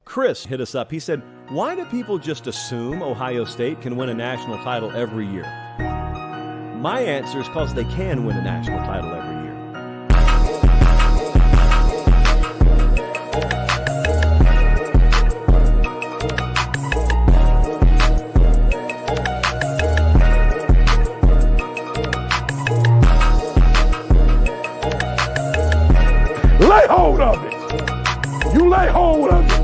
Chris hit us up. He said, why do people just assume Ohio State can win a national title every year? My answer is because they can win a national title every year. Lay hold of it. You lay hold of it.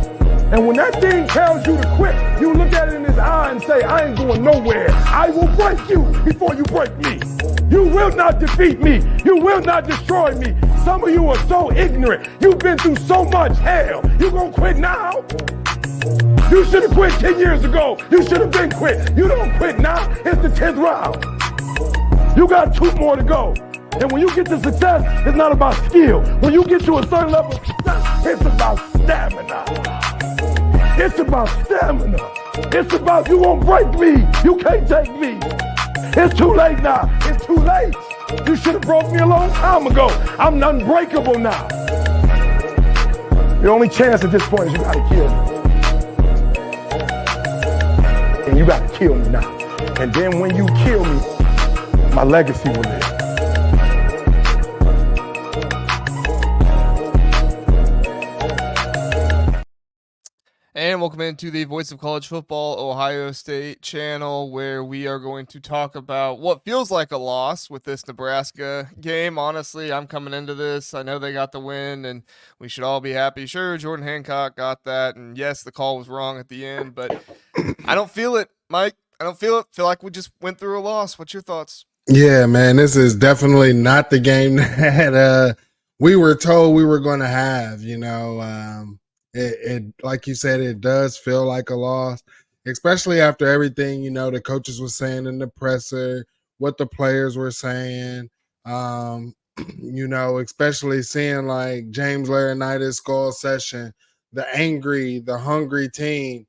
And when that thing tells you to quit, you look at it in his eye and say, I ain't going nowhere. I will break you before you break me. You will not defeat me. You will not destroy me. Some of you are so ignorant. You've been through so much hell. You gonna quit now? You should have quit 10 years ago. You should have been quit. You don't quit now. It's the 10th round. You got 2 more to go. And when you get to success, it's not about skill. When you get to a certain level of success, it's about stamina. It's about stamina. It's about you won't break me. You can't take me. It's too late now. It's too late. You should have broke me a long time ago. I'm unbreakable now. The only chance at this point is you gotta kill me. And you gotta kill me now. And then when you kill me, my legacy will live. And welcome into the Voice of College Football Ohio State channel, where we are going to talk about what feels like a loss with this Nebraska game. Honestly, I'm coming into this. I know they got the win, and we should all be happy. Sure, Jordan Hancock got that, and yes, the call was wrong at the end, but I don't feel it, Mike. I don't feel it. Feel like we just went through a loss. What's your thoughts? Yeah, man, this is definitely not the game that we were told we were going to have, you know. It like you said, it does feel like a loss, especially after everything, you know, the coaches were saying in the presser, what the players were saying, you know, especially seeing like James Laurinaitis' Skull Session, the angry, the hungry team.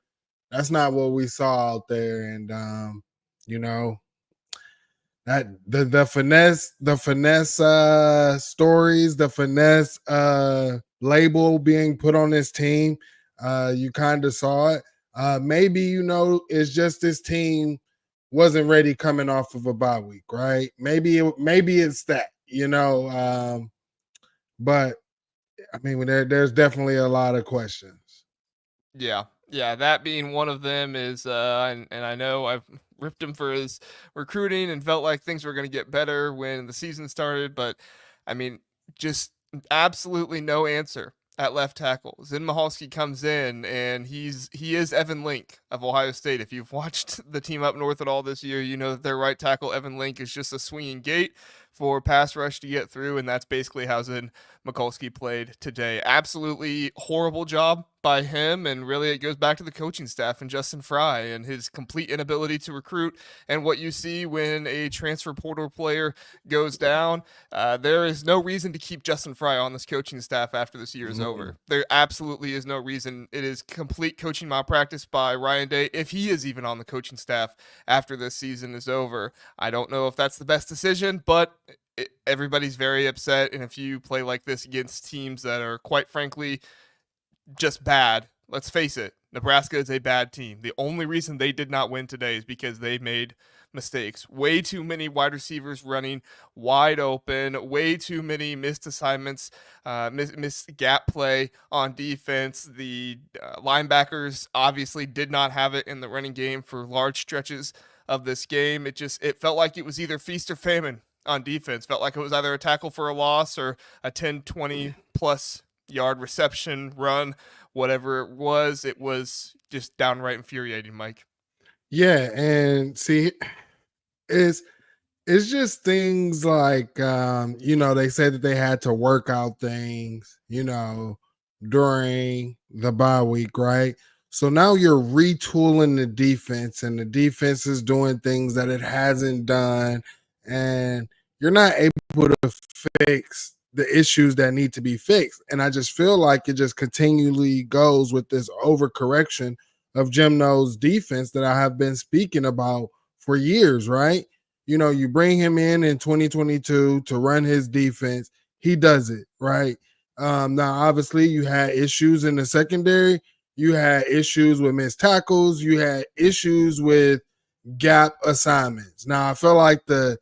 That's not what we saw out there. And, you know, that the finesse stories, the finesse label being put on this team, you kind of saw it. Maybe, you know, it's just this team wasn't ready coming off of a bye week, right? Maybe it's that, you know. But I mean, there's definitely a lot of questions. Yeah, that being one of them is, and I know I've ripped him for his recruiting and felt like things were going to get better when the season started, but I mean, just absolutely no answer at left tackle. Zin Mahalski comes in, and he is Evan Link of Ohio State. If you've watched the team up north at all this year, you know that their right tackle, Evan Link, is just a swinging gate for pass rush to get through, and that's basically how Zin Mikulski played today. Absolutely horrible job by him, and really it goes back to the coaching staff and Justin Fry and his complete inability to recruit. And what you see when a transfer portal player goes down, there is no reason to keep Justin Fry on this coaching staff after this year is over. There absolutely is no reason. It is complete coaching malpractice by Ryan Day, if he is even on the coaching staff after this season is over. I don't know if that's the best decision, but everybody's very upset. And if you play like this against teams that are, quite frankly, just bad, let's face it, Nebraska is a bad team. The only reason they did not win today is because they made mistakes. Way too many wide receivers running wide open, way too many missed assignments, missed gap play on defense. The linebackers obviously did not have it in the running game for large stretches of this game. It felt like it was either feast or famine on defense. Felt like it was either a tackle for a loss or a 10, 20 plus yard reception run, whatever it was just downright infuriating, Mike. Yeah, and see, it's just things like, you know, they said that they had to work out things, you know, during the bye week, right? So now you're retooling the defense, and the defense is doing things that it hasn't done, and you're not able to fix the issues that need to be fixed. And I just feel like it just continually goes with this overcorrection of Jim Knowles' defense that I have been speaking about for years, right? You know, you bring him in 2022 to run his defense. He does it, right? Now, obviously, you had issues in the secondary. You had issues with missed tackles. You had issues with gap assignments. Now, I feel like the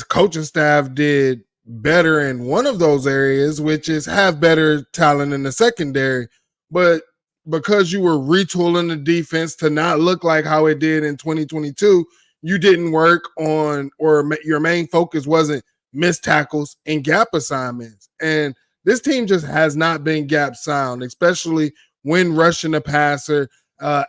coaching staff did better in one of those areas, which is have better talent in the secondary. But because you were retooling the defense to not look like how it did in 2022, you didn't work on, or your main focus wasn't missed tackles and gap assignments. And this team just has not been gap sound, especially when rushing the passer,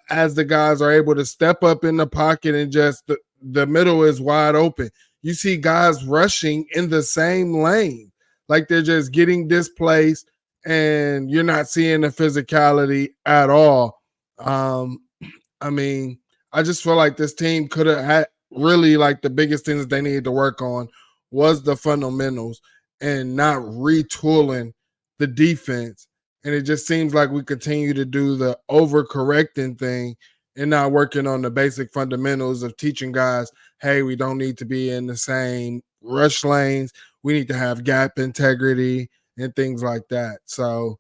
as the guys are able to step up in the pocket and just the middle is wide open. You see guys rushing in the same lane, like they're just getting displaced, and you're not seeing the physicality at all. I mean, I just feel like this team could have had really, like, the biggest things that they needed to work on was the fundamentals and not retooling the defense. And it just seems like we continue to do the overcorrecting thing and not working on the basic fundamentals of teaching guys, hey, we don't need to be in the same rush lanes. We need to have gap integrity and things like that. So,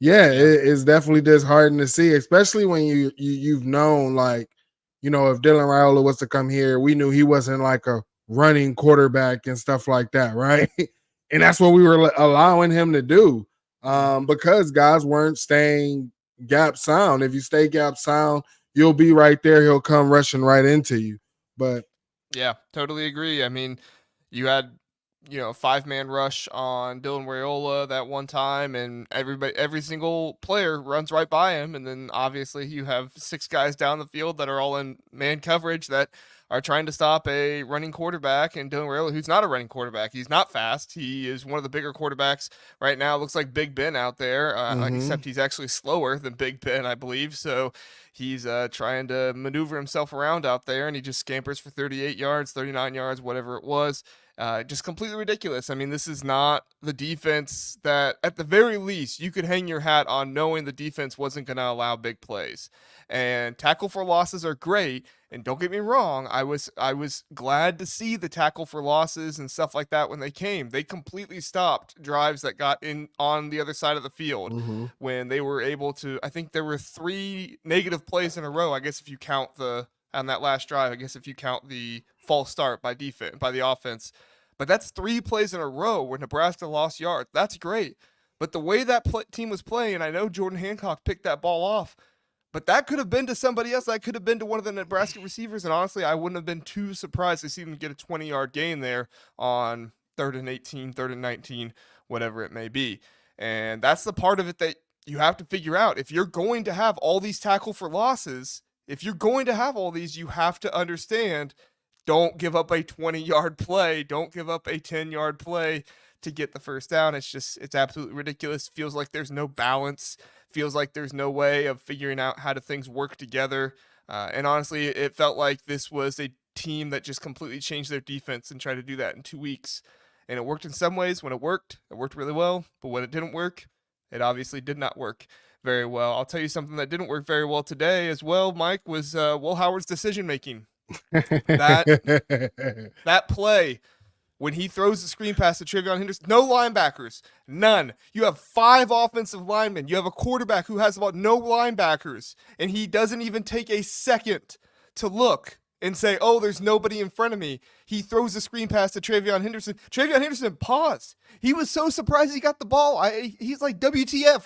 it's definitely disheartening to see, especially when you've known, like, if Dylan Raiola was to come here, we knew he wasn't like a running quarterback and stuff like that, right? And that's what we were allowing him to do, because guys weren't staying gap sound. If you stay gap sound, you'll be right there. He'll come rushing right into you. But yeah, totally agree. I mean, you had, a 5-man rush on Dylan Raiola that one time, and every single player runs right by him. And then obviously you have 6 guys down the field that are all in man coverage that are trying to stop a running quarterback, and Dylan Raiola, who's not a running quarterback. He's not fast. He is one of the bigger quarterbacks right now. Looks like Big Ben out there, except he's actually slower than Big Ben, I believe. So he's trying to maneuver himself around out there, and he just scampers for 38 yards, 39 yards, whatever it was. Just completely ridiculous. I mean, this is not the defense that, at the very least, you could hang your hat on, knowing the defense wasn't going to allow big plays. And tackle for losses are great. And don't get me wrong, I was glad to see the tackle for losses and stuff like that when they came. They completely stopped drives that got in on the other side of the field when they were able to. I think there were 3 negative plays in a row. I guess if you count on that last drive, I guess if you count the false start by the offense. But that's 3 plays in a row where Nebraska lost yards. That's great. But the way that team was playing, I know Jordan Hancock picked that ball off, but that could have been to somebody else. That could have been to one of the Nebraska receivers. And honestly, I wouldn't have been too surprised to see them get a 20-yard gain there on 3rd and 18, 3rd and 19, whatever it may be. And that's the part of it that you have to figure out. If you're going to have all these tackle for losses, if you're going to have all these, you have to understand, don't give up a 20-yard play. Don't give up a 10-yard play to get the first down. It's absolutely ridiculous. Feels like there's no balance. Feels like there's no way of figuring out how things work together. And honestly, it felt like this was a team that just completely changed their defense and tried to do that in 2 weeks. And it worked in some ways. When it worked really well. But when it didn't work, it obviously did not work very well. I'll tell you something that didn't work very well today as well, Mike, was Will Howard's decision-making. That play, when he throws the screen pass to Travion Henderson, no linebackers, none. You have 5 offensive linemen. You have a quarterback who has about no linebackers, and he doesn't even take a second to look and say, oh, there's nobody in front of me. He throws the screen pass to Travion Henderson. Travion Henderson paused. He was so surprised he got the ball. He's like, WTF,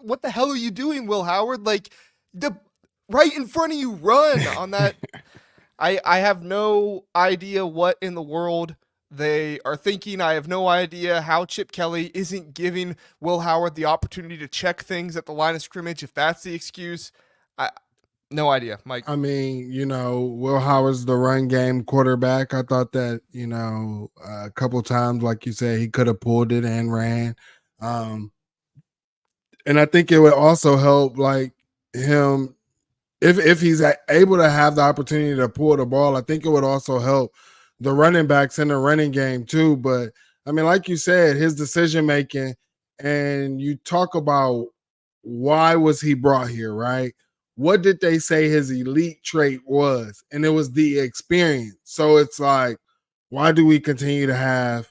what the hell are you doing, Will Howard? Like, right in front of you, run on that. I have no idea what in the world they are thinking. I have no idea how Chip Kelly isn't giving Will Howard the opportunity to check things at the line of scrimmage, if that's the excuse. No idea, Mike. I mean, Will Howard's the run game quarterback. I thought that, a couple times, like you said, he could have pulled it and ran. And I think it would also help, like, him, if he's able to have the opportunity to pull the ball. I think it would also help the running backs in the running game too. But I mean, like you said, his decision making, and you talk about why was he brought here, right? What did they say his elite trait was? And it was the experience. So it's like, why do we continue to have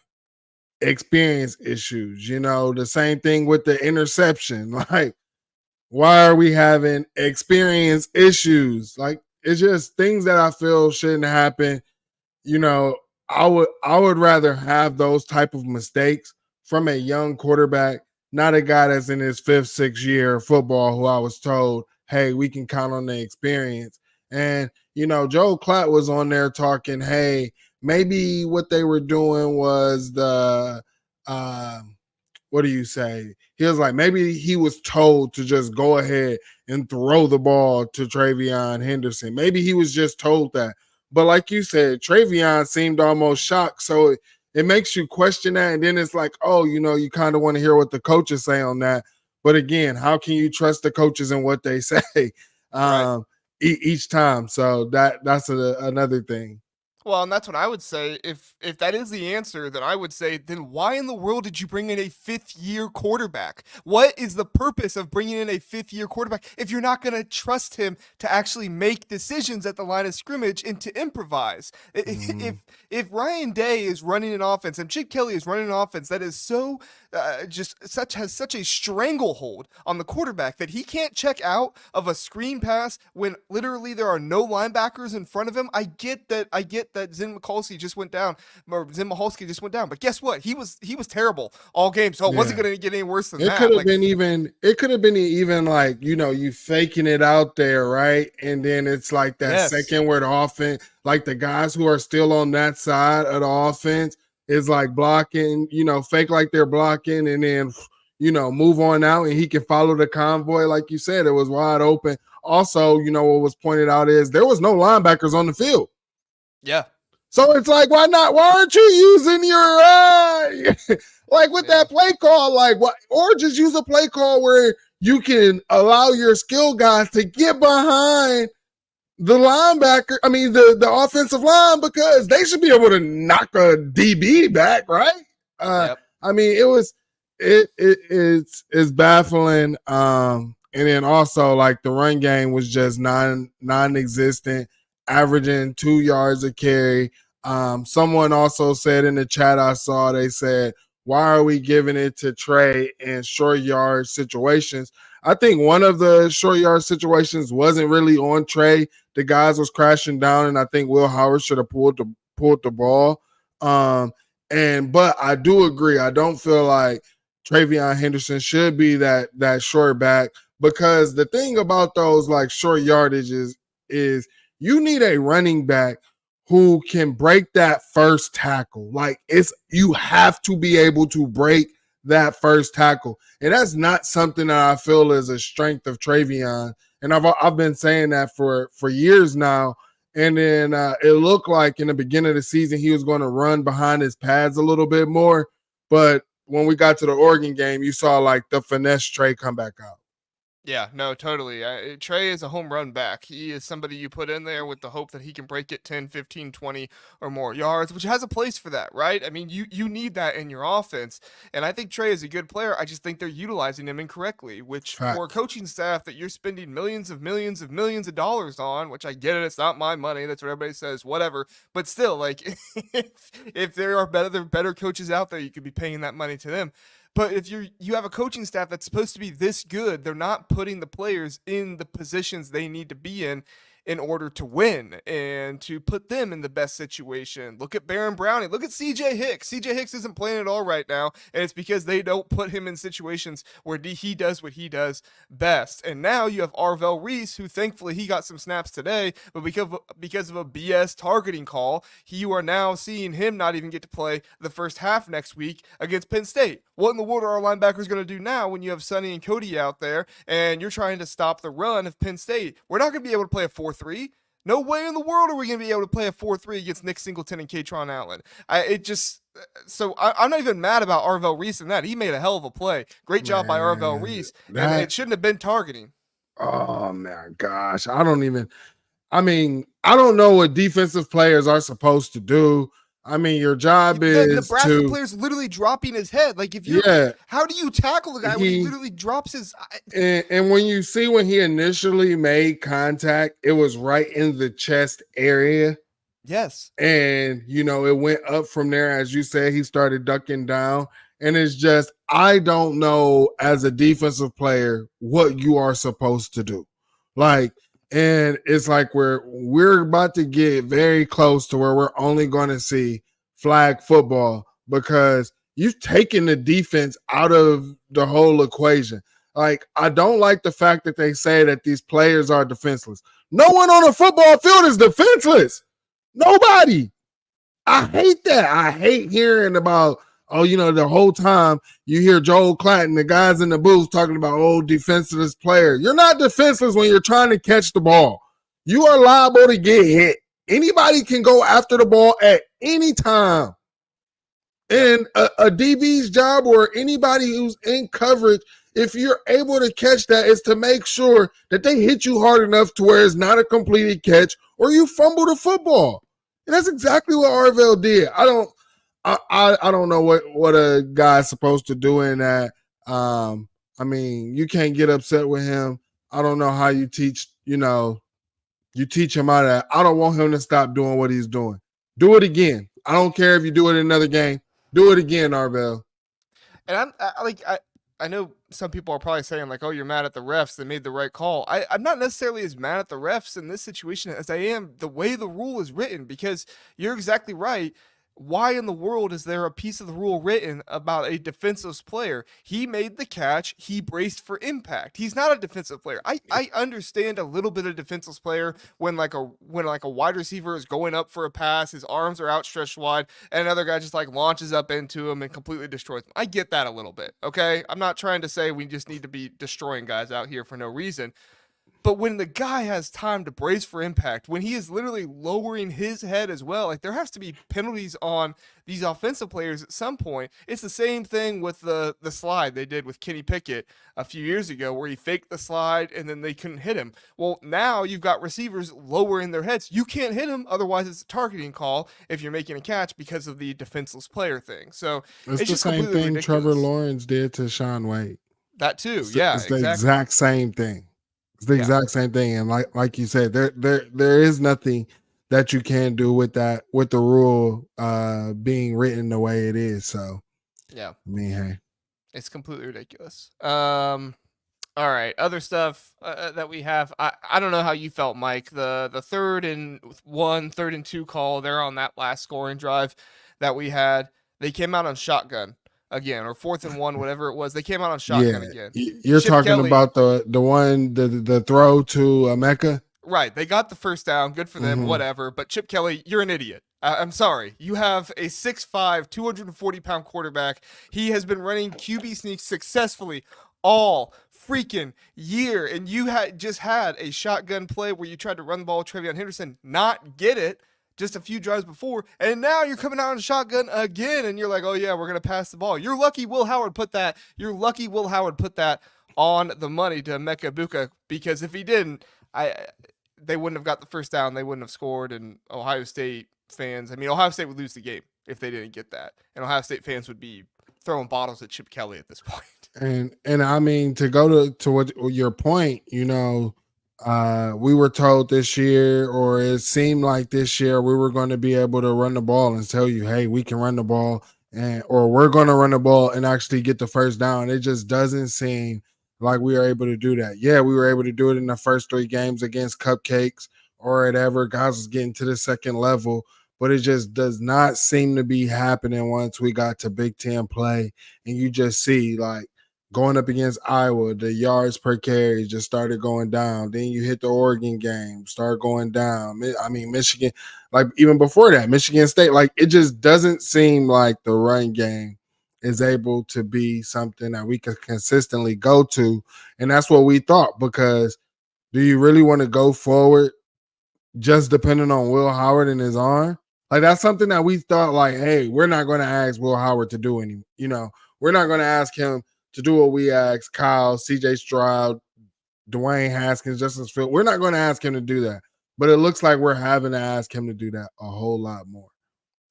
experience issues? The same thing with the interception. Like, Why are we having experience issues? Like, it's just things that I feel shouldn't happen. You know, I would rather have those type of mistakes from a young quarterback, not a guy that's in his 5th, 6th year of football who I was told, hey, we can count on the experience. And, Joe Klatt was on there talking, hey, maybe what they were doing was the what do you say? He was like, maybe he was told to just go ahead and throw the ball to Travion Henderson. Maybe he was just told that. But like you said, Travion seemed almost shocked. So it makes you question that. And then it's like, oh, you kind of want to hear what the coaches say on that. But again, how can you trust the coaches and what they say Right. each time? So that's another thing. Well, and that's what I would say. If that is the answer, then I would say, then why in the world did you bring in a 5th-year quarterback? What is the purpose of bringing in a 5th-year quarterback if you're not going to trust him to actually make decisions at the line of scrimmage and to improvise? Mm-hmm. If Ryan Day is running an offense and Chip Kelly is running an offense that is so has such a stranglehold on the quarterback that he can't check out of a screen pass when literally there are no linebackers in front of him. I get that Zim Mikulski just went down, or Zim Mikulski just went down, but guess what? He was terrible all game, so it wasn't Yeah. going to get any worse than It that. could have been even. It could have been even like you faking it out there, right? And then it's like that Yes. second where the offense, like the guys who are still on that side of the offense, is like blocking. Fake like they're blocking, and then move on out, and he can follow the convoy. Like you said, it was wide open. Also, what was pointed out is there was no linebackers on the field. Yeah. So it's like, why not? Why aren't you using your like with that play call? Like, what? Or just use a play call where you can allow your skill guys to get behind the linebacker. I mean, the offensive line, because they should be able to knock a DB back, right? Yep. I mean, it's baffling. And then also like the run game was just non-existent, averaging 2 yards a carry. Someone also said in the chat I saw, they said, why are we giving it to Trey in short yard situations? I think one of the short yard situations wasn't really on Trey. The guys was crashing down, and I think Will Howard should have pulled the ball. But I do agree. I don't feel like Travion Henderson should be that short back, because the thing about those like short yardages is you need a running back who can break that first tackle. Like, you have to be able to break that first tackle. And that's not something that I feel is a strength of Travion. And I've been saying that for years now. And then it looked like in the beginning of the season he was going to run behind his pads a little bit more. But when we got to the Oregon game, you saw like the finesse Trey come back out. Yeah, no, totally. Trey is a home run back. He is somebody you put in there with the hope that he can break it 10, 15, 20 or more yards, which has a place for that, right? I mean, you need that in your offense. And I think Trey is a good player. I just think they're utilizing him incorrectly, which for a coaching staff that you're spending millions of dollars on, which I get it, it's not my money. That's what everybody says, whatever. But still, like, if there are better coaches out there, you could be paying that money to them. But if you have a coaching staff that's supposed to be this good, they're not putting the players in the positions they need to be in order to win and to put them in the best situation. Look at Baron Browning. Look at CJ Hicks. CJ Hicks isn't playing at all right now, and it's because they don't put him in situations where he does what he does best. And now you have Arvell Reese, who thankfully he got some snaps today, but because of a BS targeting call, you are now seeing him not even get to play the first half next week against Penn State. What in the world are our linebackers going to do now when you have Sonny and Cody out there and you're trying to stop the run of Penn State? We're not going to be able to play a 4-3. No way in the world are we going to be able to play a 4-3 against Nick Singleton and Katron Allen. I'm not even mad about Arvell Reese and that. He made a hell of a play. Great job by Arvell Reese. And it shouldn't have been targeting. Oh, my gosh. I don't know what defensive players are supposed to do. I mean, your job is the Nebraska player's literally dropping his head. Like, if you're, how do you tackle the guy when he literally drops his? And when you see when he initially made contact, it was right in the chest area. Yes, and it went up from there. As you said, he started ducking down, And it's just, I don't know as a defensive player what you are supposed to do. Like, and it's like we're about to get very close to where we're only going to see flag football because you've taken the defense out of the whole equation. Like, I don't like the fact that they say that these players are defenseless. No one on a football field is defenseless. Nobody. I hate that. I hate hearing about, the whole time you hear Joel Clatton, the guys in the booth talking about, defenseless player. You're not defenseless when you're trying to catch the ball. You are liable to get hit. Anybody can go after the ball at any time. And a DB's job or anybody who's in coverage, if you're able to catch that, is to make sure that they hit you hard enough to where it's not a completed catch or you fumble the football. And that's exactly what Arvell did. I don't know what a guy's supposed to do in that. You can't get upset with him. I don't know how you teach him out of that. I don't want him to stop doing what he's doing. Do it again. I don't care if you do it in another game. Do it again, Arvell. And I know some people are probably saying like, oh, you're mad at the refs. They made the right call. I'm not necessarily as mad at the refs in this situation as I am the way the rule is written, because you're exactly right. Why in the world is there a piece of the rule written about a defensive player? He made the catch. He braced for impact. He's not a defensive player. I understand a little bit of defensive player when like a wide receiver is going up for a pass, his arms are outstretched wide, and another guy just like launches up into him and completely destroys him. I get that a little bit. Okay. I'm not trying to say we just need to be destroying guys out here for no reason. But when the guy has time to brace for impact, when he is literally lowering his head as well, like there has to be penalties on these offensive players at some point. It's the same thing with the slide they did with Kenny Pickett a few years ago where he faked the slide and then they couldn't hit him. Well, now you've got receivers lowering their heads. You can't hit him, otherwise it's a targeting call if you're making a catch because of the defenseless player thing. So it's the just same thing ridiculous. Trevor Lawrence did to Sean Wade. That too, It's the exact same thing. It's the exact same thing, and like you said, there is nothing that you can do with that, with the rule being written the way it is. So, yeah, I mean, hey, it's completely ridiculous. All right, other stuff that we have. I don't know how you felt, Mike. The 3rd and 1, 3rd and 2 call there on that last scoring drive that we had. They came out on shotgun again, or 4th and 1, whatever it was. They came out on shotgun again. You're Chip talking Kelly, about the one, the throw to Mecca. Right. They got the first down. Good for them. Whatever. But Chip Kelly, you're an idiot. I'm sorry. You have a 6'5", 240-pound quarterback. He has been running QB sneaks successfully all freaking year. And you just had a shotgun play where you tried to run the ball with Trevion Henderson, not get it just a few drives before. And now you're coming out on shotgun again. And you're like, oh, yeah, we're going to pass the ball. You're lucky Will Howard put that on the money to Emeka Egbuka, because if he didn't, they wouldn't have got the first down. They wouldn't have scored. And Ohio State fans, Ohio State would lose the game if they didn't get that. And Ohio State fans would be throwing bottles at Chip Kelly at this point. And I mean, to go to what your point, we were told this year, or it seemed like this year, we were going to be able to run the ball and tell you, hey, we can run the ball, or we're going to run the ball and actually get the first down. It just doesn't seem like we are able to do that. Yeah, we were able to do it in the first 3 games against Cupcakes or whatever. Guys was getting to the second level, but it just does not seem to be happening once we got to Big Ten play. And you just see, like, going up against Iowa, the yards per carry just started going down. Then you hit the Oregon game, start going down. Michigan, like even before that, Michigan State, like it just doesn't seem like the run game is able to be something that we could consistently go to. And that's what we thought, because do you really want to go forward just depending on Will Howard and his arm? Like that's something that we thought, like, hey, we're not going to ask Will Howard to do any, we're not going to ask him to do what we asked Kyle, CJ Stroud, Dwayne Haskins, Justin Fields. We're not going to ask him to do that. But it looks like we're having to ask him to do that a whole lot more.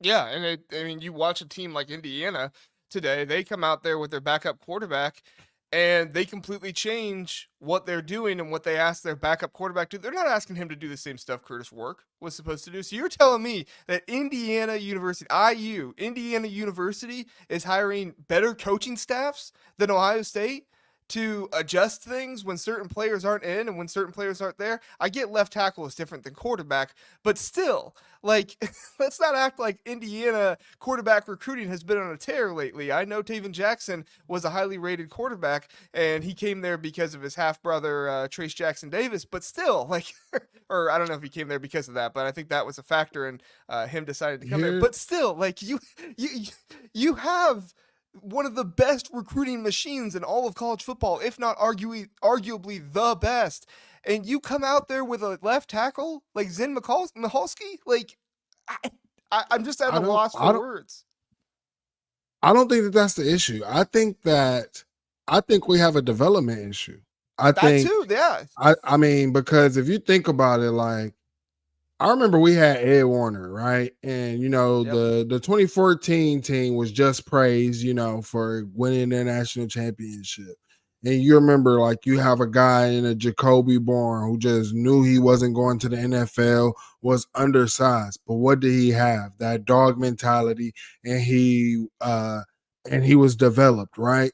Yeah, and you watch a team like Indiana today, they come out there with their backup quarterback, and they completely change what they're doing and what they ask their backup quarterback to do. They're not asking him to do the same stuff Curtis Work was supposed to do. So you're telling me that Indiana University is hiring better coaching staffs than Ohio State to adjust things when certain players aren't in and when certain players aren't there? I get left tackle is different than quarterback, but still, like, let's not act like Indiana quarterback recruiting has been on a tear lately. I know Taven Jackson was a highly rated quarterback, and he came there because of his half brother Trace Jackson Davis. But still, like, or I don't know if he came there because of that, but I think that was a factor in him deciding to come there. But still, like, you have one of the best recruiting machines in all of college football, if not arguably the best. And you come out there with a left tackle like Zen Michalski? Like, I'm just at a loss for words. I don't think that's the issue. I think we have a development issue. I think too, yeah. I mean, because if you think about it, like, I remember we had Ed Warner, right? And, the 2014 team was just praised, for winning their national championship. And you remember, like, you have a guy in a Jacoby Bourne who just knew he wasn't going to the NFL, was undersized. But what did he have? That dog mentality, and he was developed, right?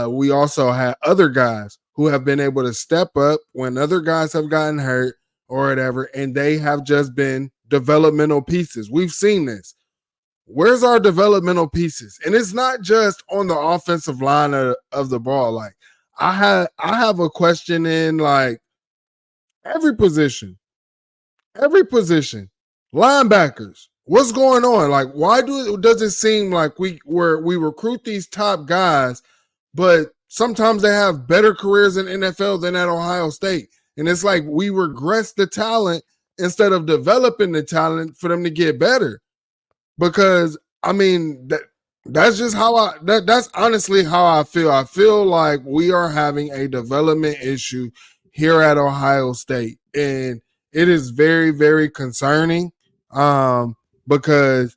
We also had other guys who have been able to step up when other guys have gotten hurt or whatever, and they have just been developmental pieces. We've seen this. Where's our developmental pieces? And it's not just on the offensive line of the ball. Like, I have a question in, like, every position. Linebackers. What's going on? Like, why does it seem like we recruit these top guys, but sometimes they have better careers in NFL than at Ohio State? And it's like we regress the talent instead of developing the talent for them to get better. Because, I mean, that's just that's honestly how I feel. I feel like we are having a development issue here at Ohio State. And it is very, very concerning because,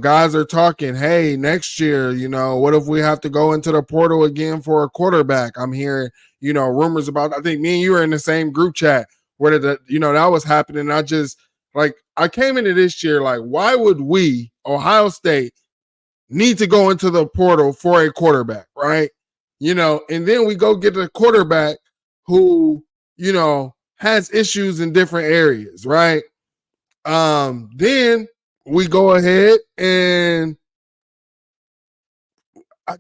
guys are talking, hey, next year, what if we have to go into the portal again for a quarterback? I'm hearing, rumors about, I think me and you were in the same group chat where that was happening. I came into this year, like, why would we, Ohio State, need to go into the portal for a quarterback, right? And then we go get a quarterback who, has issues in different areas, right? Then we go ahead and I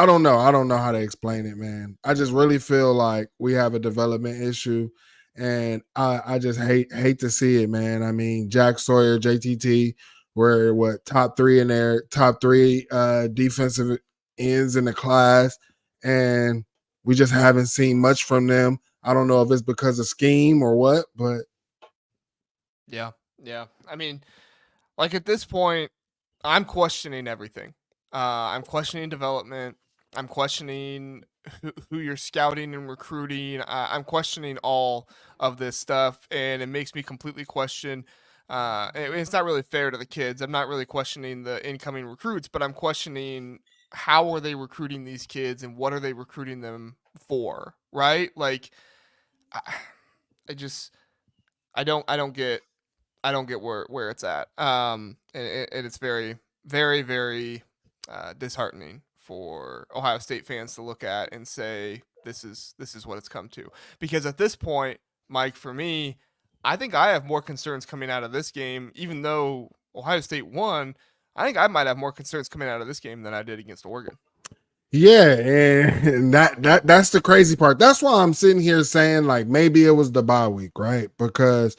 don't know. I don't know how to explain it, man. I just really feel like we have a development issue, and I just hate to see it, man. I mean, Jack Sawyer, JTT were top three defensive ends in the class, and we just haven't seen much from them. I don't know if it's because of scheme or what, but yeah. I mean, like, at this point, I'm questioning everything. I'm questioning development. I'm questioning who you're scouting and recruiting. I'm questioning all of this stuff, and it makes me completely question. It's not really fair to the kids. I'm not really questioning the incoming recruits, but I'm questioning how are they recruiting these kids and what are they recruiting them for, right? Like, I don't get where it's at. And it's very, very, very disheartening for Ohio State fans to look at and say this is what it's come to. Because at this point, Mike, for me, I think I have more concerns coming out of this game, even though Ohio State won. I think I might have more concerns coming out of this game than I did against Oregon. Yeah, and that's the crazy part. That's why I'm sitting here saying, like, maybe it was the bye week, right? Because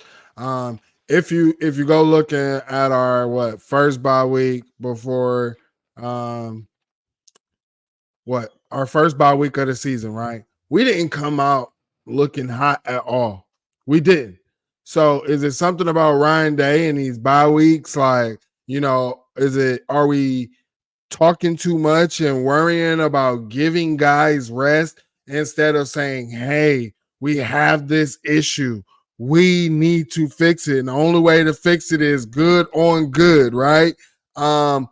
if you go looking at our first bye week before our first bye week of the season, right? We didn't come out looking hot at all. We didn't. So is it something about Ryan Day and these bye weeks? Like, are we talking too much and worrying about giving guys rest instead of saying, hey, we have this issue. We need to fix it. And the only way to fix it is good on good, right? And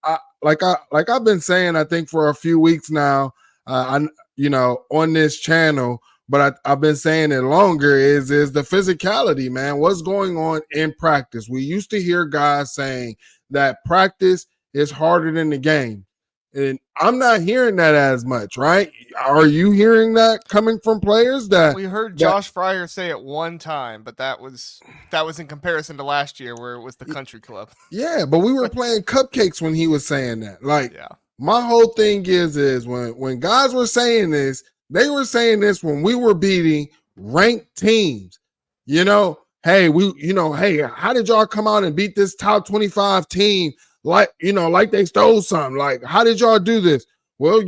I've been saying, I think for a few weeks now, on this channel, but I've been saying it longer, is the physicality, man. What's going on in practice? We used to hear guys saying that practice is harder than the game. And I'm not hearing that as much, right? Are you hearing that coming from players? We heard Josh Fryer say it one time, but that was in comparison to last year where it was the country club. Yeah, but we were playing cupcakes when he was saying that. Like, yeah. My whole thing is when guys were saying this, they were saying this when we were beating ranked teams. Hey, how did y'all come out and beat this top 25 team? Like they stole something. Like, how did y'all do this? Well,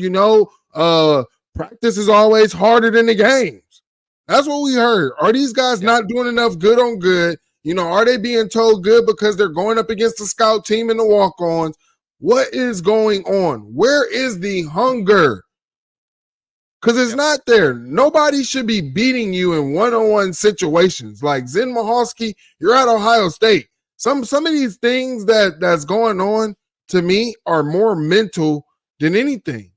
practice is always harder than the games. That's what we heard. Are these guys not doing enough good on good? Are they being told good because they're going up against the scout team and the walk-ons? What is going on? Where is the hunger? Because it's not there. Nobody should be beating you in one-on-one situations. Like Zen Mahalski, you're at Ohio State. Some of these things that's going on to me are more mental than anything.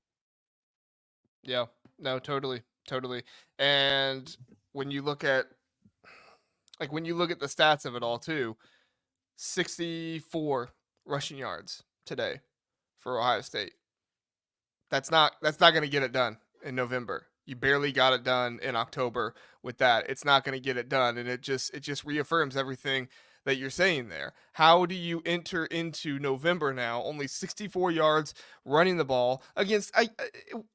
Yeah, no, totally. And when you look at the stats of it all too, 64 rushing yards today for Ohio State. That's not going to get it done in November. You barely got it done in October with that. It's not going to get it done, and it just reaffirms everything that you're saying there. How do you enter into November now only 64 yards running the ball against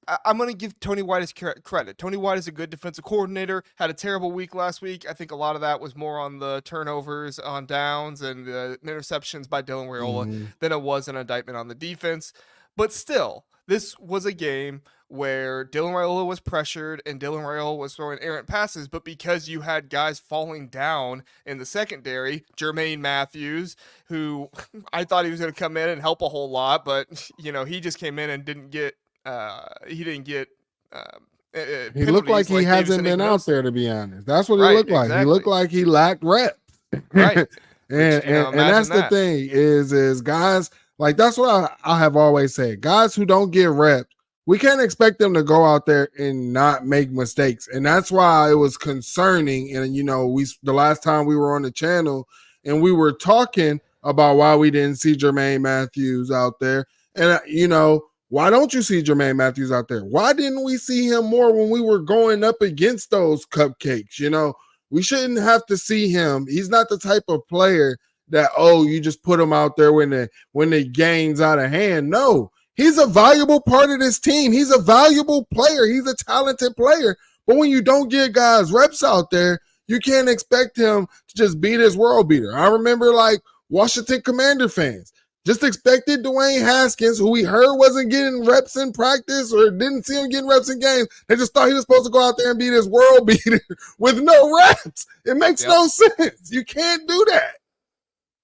I'm going to give Tony White his credit. Tony White is a good defensive coordinator, had a terrible week last week. I think a lot of that was more on the turnovers on downs and the interceptions by Dylan Raiola than it was an indictment on the defense. But still, this was a game where Dylan Raiola was pressured and Dylan Raiola was throwing errant passes, but because you had guys falling down in the secondary, Jermaine Matthews, who I thought he was going to come in and help a whole lot, but he just came in and didn't get he looked like he hasn't been out there, to be honest. That's what he looked like. Exactly. He looked like he lacked reps. Right. and that's the thing is guys, like, that's what I have always said. Guys who don't get reps, we can't expect them to go out there and not make mistakes. And that's why it was concerning. And, the last time we were on the channel and we were talking about why we didn't see Jermaine Matthews out there. And, why don't you see Jermaine Matthews out there? Why didn't we see him more when we were going up against those cupcakes? We shouldn't have to see him. He's not the type of player that, you just put him out there when the game's out of hand. No. He's a valuable part of this team. He's a valuable player. He's a talented player. But when you don't get guys reps out there, you can't expect him to just be this world beater. I remember, like, Washington Commander fans just expected Dwayne Haskins, who we heard wasn't getting reps in practice or didn't see him getting reps in games. They just thought he was supposed to go out there and be this world beater with no reps. It makes no sense. You can't do that.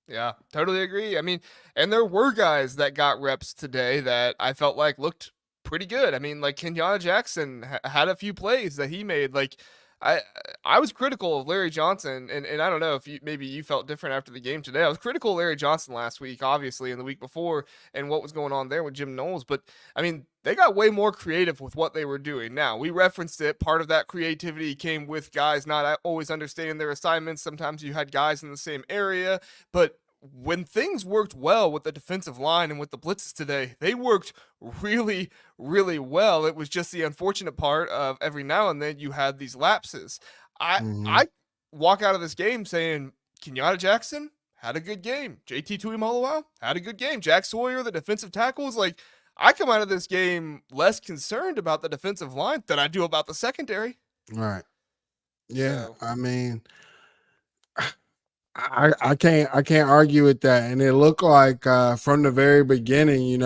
Yeah, totally agree. I mean, and there were guys that got reps today that I felt like looked pretty good. I mean, like Kenyatta Jackson had a few plays that he made. Like, I was critical of Larry Johnson, and I don't know if maybe you felt different after the game today. I was critical of Larry Johnson last week, obviously, and the week before, and what was going on there with Jim Knowles. But, I mean, they got way more creative with what they were doing. Now, we referenced it. Part of that creativity came with guys not always understanding their assignments. Sometimes you had guys in the same area, but when things worked well with the defensive line and with the blitzes today, they worked really, really well. It was just the unfortunate part of every now and then you had these lapses. I walk out of this game saying Kenyatta Jackson had a good game. JT Tuimoloau had a good game. Jack Sawyer, the defensive tackles, like, I come out of this game less concerned about the defensive line than I do about the secondary. Right. Yeah. So, I mean, I can't argue with that. And it looked like from the very beginning,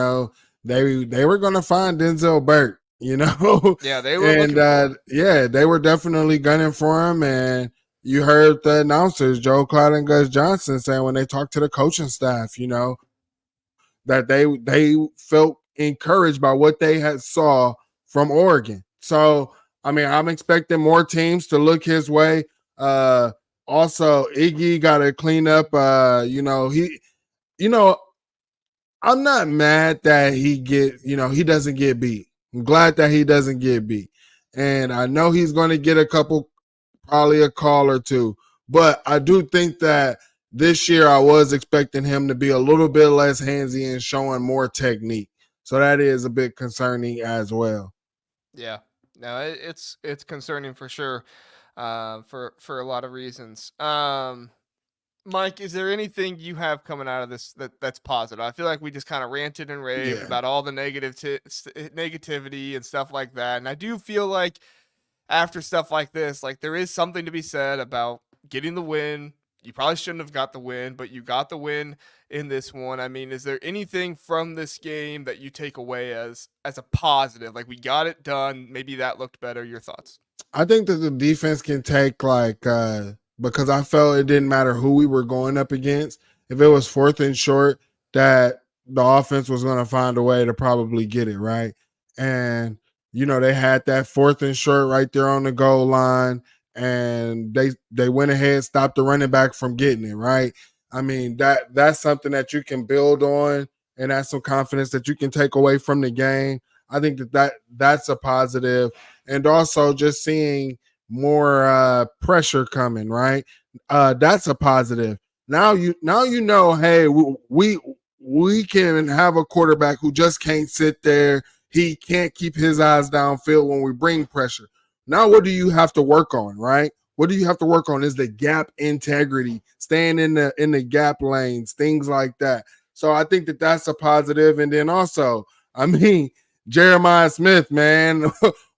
they were going to find Denzel Burke, Yeah, they were. And they were definitely gunning for him. And you heard the announcers, Joe Cloud and Gus Johnson, saying when they talked to the coaching staff, that they felt encouraged by what they had saw from Oregon. So, I mean, I'm expecting more teams to look his way. Also, Iggy got to clean up. I'm not mad that he doesn't get beat. I'm glad that he doesn't get beat. And I know he's going to get a couple, probably a call or two. But I do think that this year I was expecting him to be a little bit less handsy and showing more technique. So that is a bit concerning as well. Yeah, no, it's concerning for sure, for a lot of reasons. Mike, is there anything you have coming out of this that's positive? I feel like we just kind of ranted and raved about all the negativity and stuff like that, and I do feel like after stuff like this, like there is something to be said about getting the win. You probably shouldn't have got the win, but you got the win in this one. I mean, is there anything from this game that you take away as a positive? Like, we got it done. Maybe that looked better. Your thoughts? I think that the defense can take because I felt it didn't matter who we were going up against. If it was 4th and short, that the offense was going to find a way to probably get it right. And they had that 4th and short right there on the goal line, and they went ahead, stopped the running back from getting it right. I mean, that's something that you can build on, and that's some confidence that you can take away from the game. I think that's a positive. And also just seeing more pressure coming, right? That's a positive. Now you know, hey, we can have a quarterback who just can't sit there. He can't keep his eyes downfield when we bring pressure. Now, what do you have to work on, right? What do you have to work on is the gap integrity, staying in the gap lanes, things like that. So I think that that's a positive. And then also, I mean, Jeremiah Smith, man,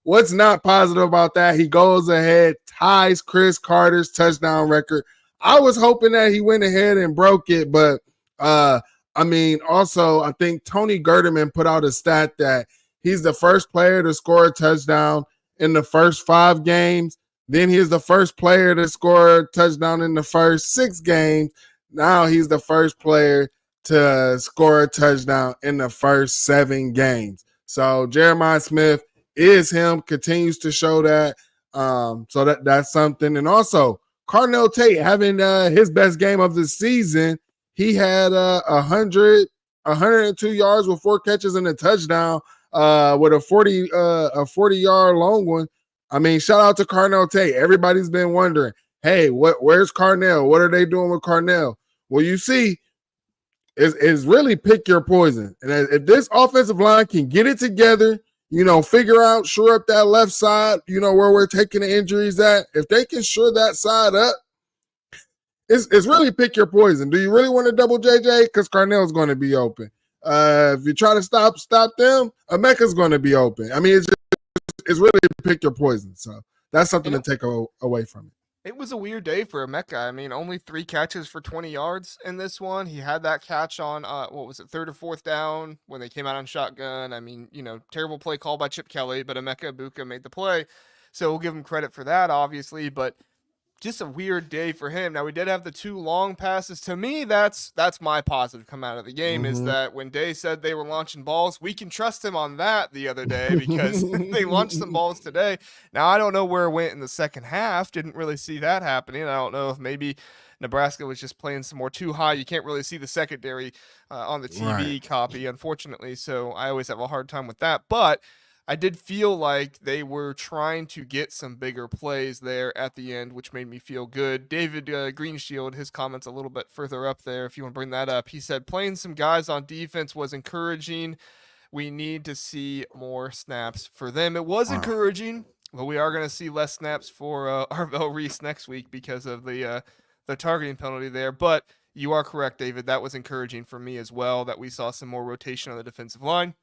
what's not positive about that? He goes ahead, ties Chris Carter's touchdown record. I was hoping that he went ahead and broke it, but I mean, also, I think Tony Gerderman put out a stat that he's the first player to score a touchdown in the first 5 games. Then he's the first player to score a touchdown in the first 6 games. Now he's the first player to score a touchdown in the first 7 games. So Jeremiah Smith is him, continues to show that. So that's something. And also, Carnell Tate having his best game of the season. He had 102 yards with 4 catches and a touchdown with a 40-yard long one. I mean, shout out to Carnell Tate. Everybody's been wondering, hey, where's Carnell? What are they doing with Carnell? Well, you see, is really pick your poison. And if this offensive line can get it together, figure out, shore up that left side, where we're taking the injuries at. If they can shore that side up, it's really pick your poison. Do you really want to double JJ? Because Carnell's going to be open. If you try to stop them, Emeka's going to be open. I mean, it's really pick your poison. So that's something to take away from it. It was a weird day for Emeka. I mean, only 3 catches for 20 yards in this one. He had that catch on, 3rd or 4th down when they came out on shotgun. I mean, terrible play call by Chip Kelly, but Emeka Egbuka made the play. So we'll give him credit for that, obviously, but just a weird day for him. Now, we did have the 2 long passes. To me, that's my positive come out of the game, is that when Day said they were launching balls, we can trust him on that the other day because they launched some balls today. Now, I don't know where it went in the second half. Didn't really see that happening. I don't know if maybe Nebraska was just playing some more too high. You can't really see the secondary on the TV copy, unfortunately, so I always have a hard time with that. But I did feel like they were trying to get some bigger plays there at the end, which made me feel good. David Greenshield, his comments a little bit further up there, if you want to bring that up. He said, playing some guys on defense was encouraging. We need to see more snaps for them. It was encouraging, but we are going to see less snaps for Arvell Reese next week because of the targeting penalty there. But you are correct, David. That was encouraging for me as well, that we saw some more rotation on the defensive line.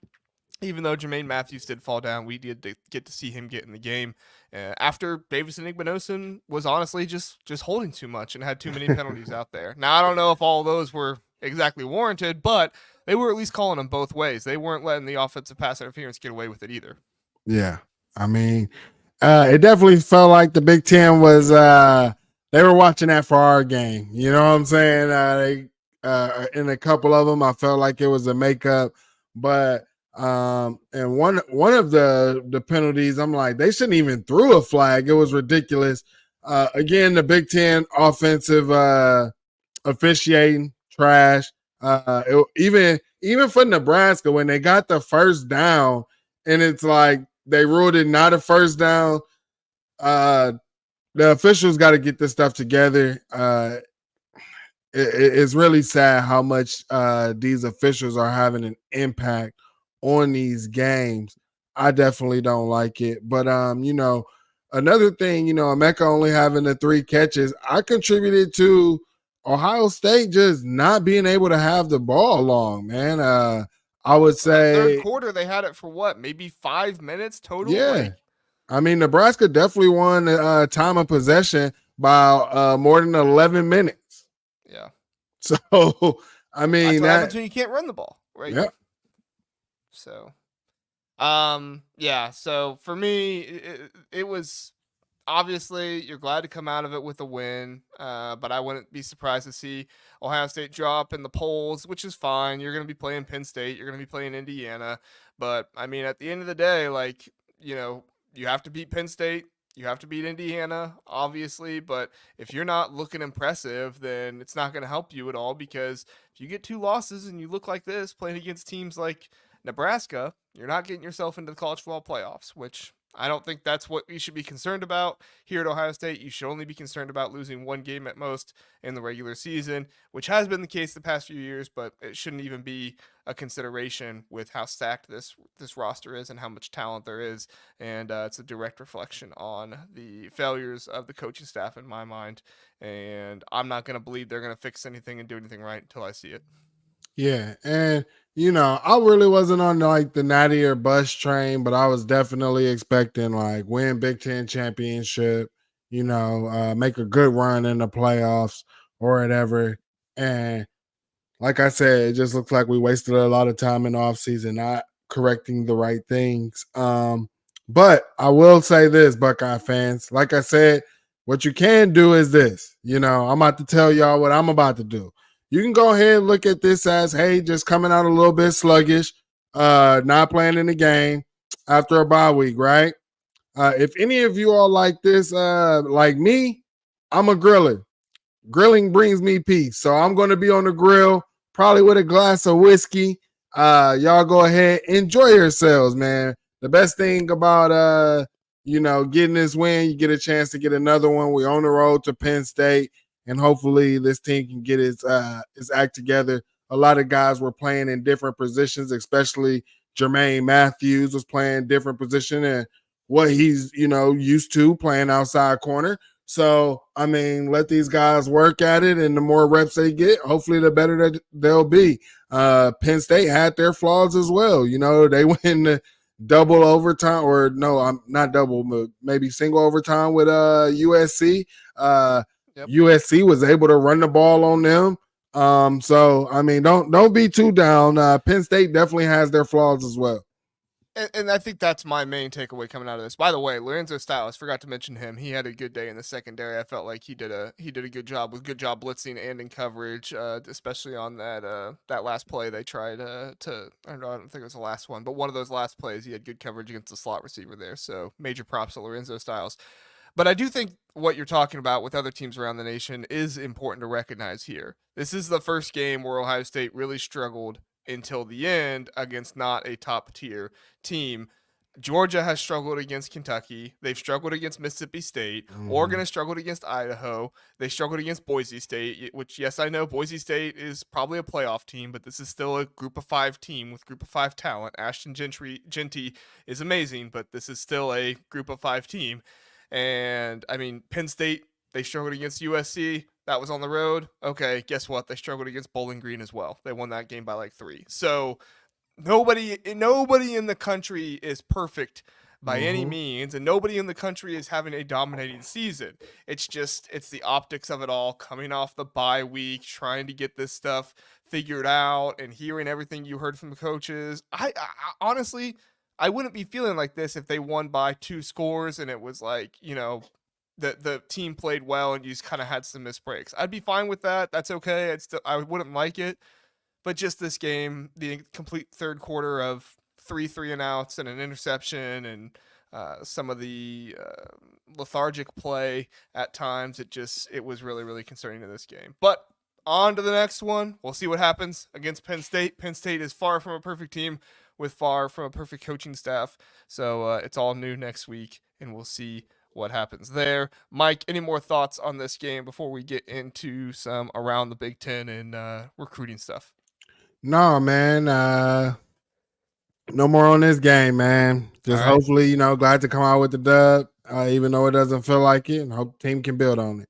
Even though Jermaine Matthews did fall down, we did get to see him get in the game after Davison Igbinosun was honestly just holding too much and had too many penalties out there. Now, I don't know if all of those were exactly warranted, but they were at least calling them both ways. They weren't letting the offensive pass interference get away with it either. Yeah. I mean, it definitely felt like the Big Ten was they were watching that for our game. You know what I'm saying? In a couple of them, I felt like it was a makeup, but and one of the penalties, I'm like, they shouldn't even threw a flag. It was ridiculous. Again, the Big Ten offensive officiating trash. Even for Nebraska, when they got the first down and it's like they ruled it not a first down. The officials got to get this stuff together. It's really sad how much these officials are having an impact on these games. I definitely don't like it. But another thing, Emeka only having the 3 catches, I contributed to Ohio State just not being able to have the ball long, man. I would say third quarter they had it for what, maybe 5 minutes total? Yeah. I mean, Nebraska definitely won time of possession by more than 11 minutes. Yeah. So, I mean, that's what happens when you can't run the ball, right? Yeah. So, yeah. So for me, it was obviously you're glad to come out of it with a win, but I wouldn't be surprised to see Ohio State drop in the polls, which is fine. You're going to be playing Penn State, you're going to be playing Indiana, but I mean, at the end of the day, like, you have to beat Penn State. You have to beat Indiana, obviously, but if you're not looking impressive, then it's not going to help you at all, because if you get 2 losses and you look like this playing against teams like Nebraska, you're not getting yourself into the college football playoffs, which I don't think that's what you should be concerned about here at Ohio State. You should only be concerned about losing 1 game at most in the regular season, which has been the case the past few years, but it shouldn't even be a consideration with how stacked this roster is and how much talent there is. And it's a direct reflection on the failures of the coaching staff in my mind. And I'm not going to believe they're going to fix anything and do anything right until I see it. Yeah. And, I really wasn't on like the natty or bus train, but I was definitely expecting like win Big Ten championship, make a good run in the playoffs or whatever. And like I said, it just looks like we wasted a lot of time in the offseason not correcting the right things. But I will say this, Buckeye fans, like I said, what you can do is this. I'm about to tell y'all what I'm about to do. You can go ahead and look at this as, hey, just coming out a little bit sluggish, not playing in the game after a bye week, right? If any of you all like this, like me, I'm a griller. Grilling brings me peace. So I'm going to be on the grill, probably with a glass of whiskey. Y'all go ahead, enjoy yourselves, man. The best thing about getting this win, you get a chance to get another one. We're on the road to Penn State, and hopefully this team can get its act together. A lot of guys were playing in different positions, especially Jermaine Matthews was playing different position and what he's used to playing outside corner. So, I mean, let these guys work at it, and the more reps they get, hopefully the better that they'll be. Penn State had their flaws as well. They win the double overtime, or no, I'm not double, but maybe single overtime with USC. USC was able to run the ball on them. So, I mean, don't be too down. Penn State definitely has their flaws as well. And I think that's my main takeaway coming out of this. By the way, Lorenzo Styles, forgot to mention him. He had a good day in the secondary. I felt like he did a good job blitzing and in coverage, especially on that last play they tried I don't think it was the last one, but one of those last plays he had good coverage against the slot receiver there. So major props to Lorenzo Styles. But I do think what you're talking about with other teams around the nation is important to recognize here. This is the first game where Ohio State really struggled until the end against not a top tier team. Georgia has struggled against Kentucky. They've struggled against Mississippi State. Oregon has struggled against Idaho. They struggled against Boise State, which, yes, I know Boise State is probably a playoff team, but this is still a group of 5 team with group of 5 talent. Ashton Genty is amazing, but this is still a group of 5 team. And, I mean, Penn State, they struggled against USC. That was on the road. Okay, guess what? They struggled against Bowling Green as well. They won that game by like 3. So nobody in the country is perfect by any means, and nobody in the country is having a dominating season. It's the optics of it all, coming off the bye week, trying to get this stuff figured out, and hearing everything you heard from the coaches. I honestly, I wouldn't be feeling like this if they won by 2 scores and it was like, the team played well and you just kind of had some missed breaks. I'd be fine with that. That's okay. I wouldn't like it. But just this game, the complete third quarter of 3 and outs and an interception and some of the lethargic play at times, it was really, really concerning in this game. But on to the next one. We'll see what happens against Penn State. Penn State is far from a perfect team. with far from a perfect coaching staff. So it's all new next week, and we'll see what happens there. Mike, any more thoughts on this game before we get into some around the Big Ten and recruiting stuff? No, man. No more on this game, man. Just All right. hopefully, glad to come out with the dub, even though it doesn't feel like it, and hope the team can build on it.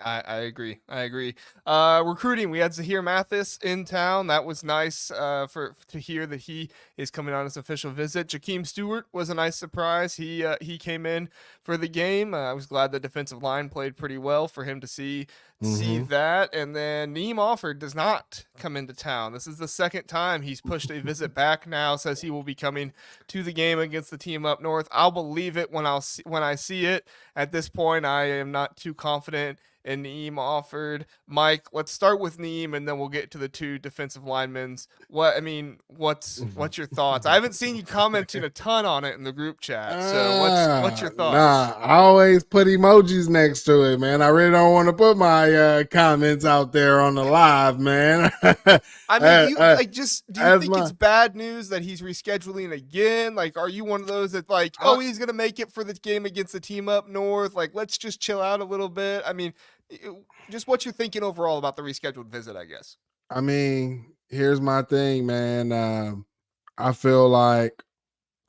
I agree. I agree. Recruiting, we had Zahir Mathis in town. That was nice to hear that he is coming on his official visit. Jakeem Stewart was a nice surprise. He came in for the game. I was glad the defensive line played pretty well for him to see that. And then Neem Offord does not come into town. This is the second time he's pushed a visit back now, says he will be coming to the game against the team up north. I'll believe it when I see it. At this point, I am not too confident in Neem Offord. Mike, let's start with Neem, and then we'll get to the two defensive linemen. What's your thoughts? I haven't seen you commenting a ton on it in the group chat. So what's your thoughts? Nah, I always put emojis next to it, man. I really don't want to put my comments out there on the live, man. I mean, do you think it's bad news that he's rescheduling again? Like, are you one of those that he's gonna make it for the game against the team up north? Like, let's just chill out a little bit. I mean, just what you're thinking overall about the rescheduled visit, I guess. I mean, here's my thing, man. I feel like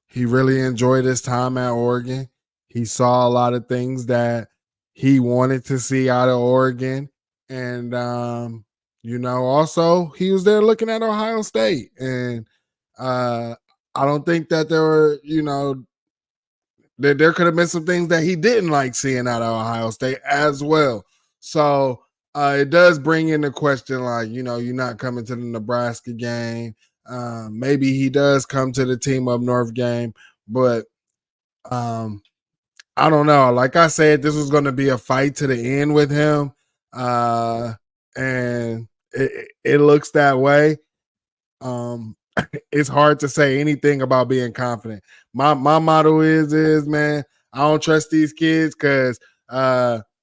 he really enjoyed his time at Oregon. He saw a lot of things that he wanted to see out of Oregon. And, also he was there looking at Ohio State. And I don't think that there were, there could have been some things that he didn't like seeing out of Ohio State as well. So it does bring into question, like, you're not coming to the Nebraska game. Maybe he does come to the team up north game, but I don't know. Like I said, this was going to be a fight to the end with him, and it looks that way. It's hard to say anything about being confident. My motto is man, I don't trust these kids because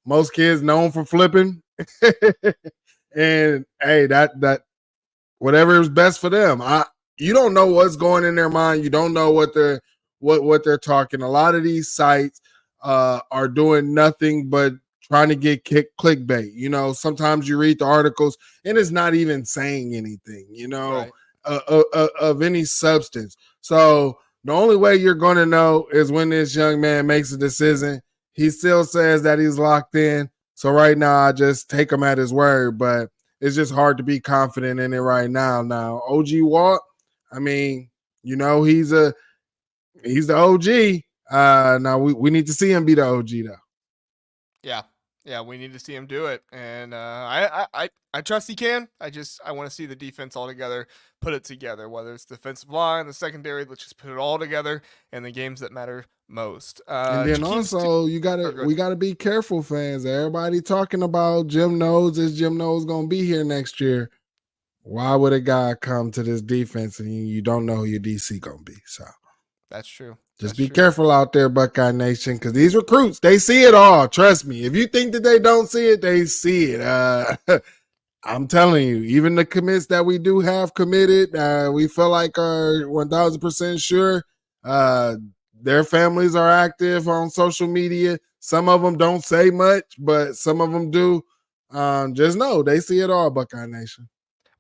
most kids known for flipping, and hey, that whatever is best for them. You don't know what's going in their mind. You don't know what they're talking. A lot of these sites are doing nothing but trying to get clickbait. Sometimes you read the articles and it's not even saying anything, Right. Of any substance. So the only way you're going to know is when this young man makes a decision. He still says that he's locked in. So right now I just take him at his word, but it's just hard to be confident in it right now. Now, OG Walt, I mean, he's the OG. Now we need to see him be the OG though. Yeah, we need to see him do it, and I trust he can. I want to see the defense all together, put it together. Whether it's the defensive line, the secondary, let's just put it all together in the games that matter most. And then also, we gotta be careful, fans. Everybody talking about Jim knows gonna be here next year. Why would a guy come to this defense and you don't know who your DC gonna be? So that's true. Just be careful out there, Buckeye Nation, because these recruits, they see it all. Trust me. If you think that they don't see it, they see it. I'm telling you, even the commits that we do have committed, we feel like are 1,000% sure. Their families are active on social media. Some of them don't say much, but some of them do. Just know they see it all, Buckeye Nation.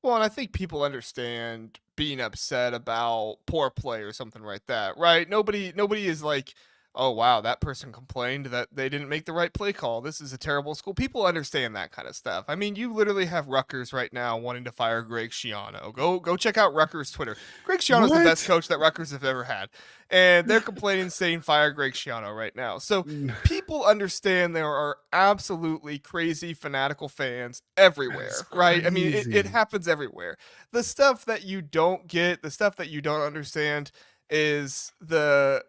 Well, and I think people understand being upset about poor play or something like that, right? Nobody is like, oh, wow, that person complained that they didn't make the right play call. This is a terrible school. People understand that kind of stuff. I mean, you literally have Rutgers right now wanting to fire Greg Schiano. Go check out Rutgers' Twitter. Greg Schiano is the best coach that Rutgers have ever had. And they're complaining, saying fire Greg Schiano right now. So people understand there are absolutely crazy, fanatical fans everywhere, right? I mean, it happens everywhere. The stuff that you don't get, the stuff that you don't understand is the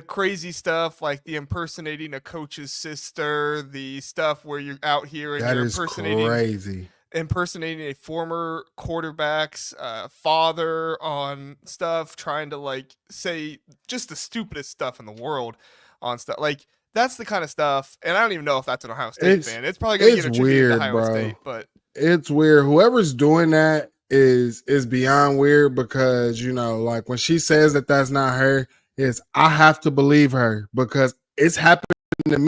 crazy stuff like the impersonating a coach's sister, the stuff where you're out here and you're impersonating a former quarterback's father on stuff, trying to like say just the stupidest stuff in the world on stuff. Like that's the kind of stuff. And I don't even know if that's an Ohio State fan. It's probably going to get attributed to Ohio State, but it's weird. Whoever's doing that, is beyond weird because like when she says that that's not her, is I have to believe her because it's happened to me,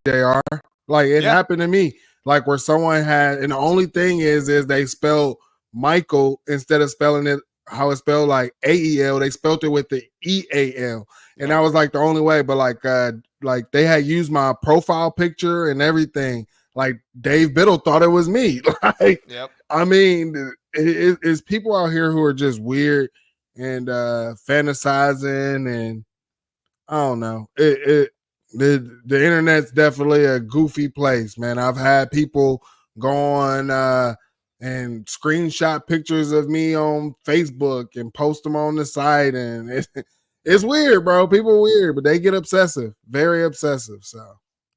JR. Like it Yeah. happened to me. Like where someone had, and the only thing is they spelled Michael instead of spelling it how it's spelled like AEL, they spelled it with the EAL. And that was like the only way. But like they had used my profile picture and everything. Like Dave Biddle thought it was me. Like, Yep. I mean, it's people out here who are just weird and fantasizing, and I don't know. The internet's definitely a goofy place, man. I've had people go on and screenshot pictures of me on Facebook and post them on the site, and it's weird, bro. People are weird, but they get obsessive, very obsessive. So